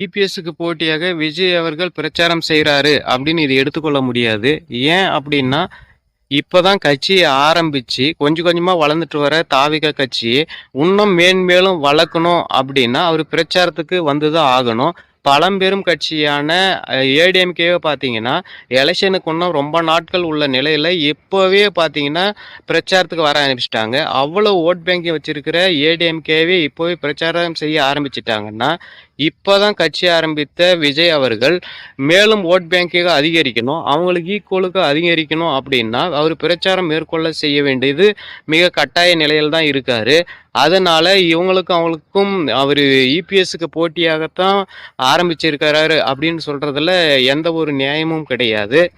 இபிஎஸ்க்கு போட்டியாக விஜய் அவர்கள் பிரச்சாரம் செய்றாரு அப்படின்னு இது எடுத்துக்கொள்ள முடியாது. ஏன் அப்படின்னா, இப்பதான் கட்சிய ஆரம்பிச்சு கொஞ்சம் கொஞ்சமா வளர்ந்துட்டு வர தாவேகா கட்சியை இன்னும் மேன்மேலும் வளர்க்கணும் அப்படின்னா, அவரு பிரச்சாரத்துக்கு வந்துதான் ஆகணும். பழம்பெரும் கட்சியான ஏடிஎம்கேவே பார்த்தீங்கன்னா, எலெக்ஷனுக்கு இன்னும் ரொம்ப நாட்கள் உள்ள நிலையில இப்பவே பார்த்தீங்கன்னா, பிரச்சாரத்துக்கு வர ஆரம்பிச்சுட்டாங்க. அவ்வளவு வோட் பேங்க் வச்சிருக்கிற ஏடிஎம்கேவே இப்பவே பிரச்சாரம் செய்ய ஆரம்பிச்சுட்டாங்கன்னா, இப்பதான் கட்சி ஆரம்பித்த விஜய் அவர்கள் மேலும் வோட் பேங்கை அதிகரிக்கணும், அவங்களுக்கு ஈக்குவலுக்கு அதிகரிக்கணும் அப்படின்னா, அவர் பிரச்சாரம் மேற்கொள்ள செய்ய வேண்டியது மிக கட்டாய நிலையில் தான் இருக்காரு. அதனால இவங்களுக்கும் அவங்களுக்கும் அவரு இபிஎஸ்க்கு போட்டியாகத்தான் ஆரம்பிச்சிருக்கிறாரு அப்படின்னு சொல்றதுல எந்த ஒரு நியாயமும் கிடையாது.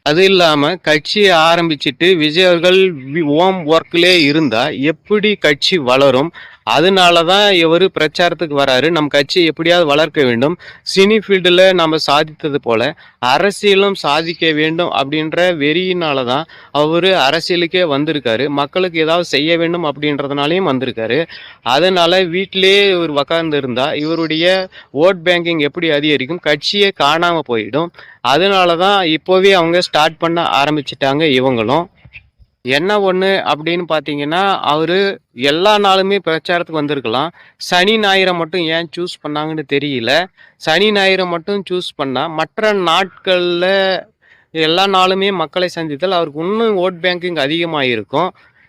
அது இல்லாம கட்சியை ஆரம்பிச்சுட்டு விஜய் அவர்கள் ஹோம் ஒர்க்லயே இருந்தா எப்படி கட்சி வளரும்? அதனாலதான் இவரு பிரச்சாரத்துக்கு வராரு. நம் கட்சியை எப்படியாவது வளர்க்க வேண்டும். சினி ஃபீல்டுல நம்ம சாதித்தது போல அரசியலும் சாதிக்க வேண்டும் அப்படின்ற வெறியினாலதான் அவரு அரசியலுக்கே வந்திருக்காரு. மக்களுக்கு ஏதாவது செய்ய வேண்டும் அப்படின்றதுனாலயும் வந்திருக்காரு. அதனால வீட்டிலேயே இவர் உட்கார்ந்து இருந்தா இவருடைய ஓட் பேங்கிங் எப்படி அதிகரிக்கும்? கட்சியே காணாம போயிடும். அதனாலதான் இப்போவே அவங்க ஸ்டார்ட் பண்ண ஆரம்பிச்சிட்டாங்க இவங்களும். என்ன ஒண்ணு அப்படின்னு பார்த்தீங்கன்னா, அவரு எல்லா நாளுமே பிரச்சாரத்துக்கு வந்திருக்கலாம். சனி, ஞாயிற மட்டும் ஏன் சூஸ் பண்ணாங்கன்னு தெரியல. சனி, ஞாயிற மட்டும் சூஸ் பண்ணா, மற்ற நாட்கள்ல எல்லா நாளுமே மக்களை சந்தித்தால் அவருக்கு இன்னும் வோட் பேங்கிங் அதிகமாயிருக்கும்.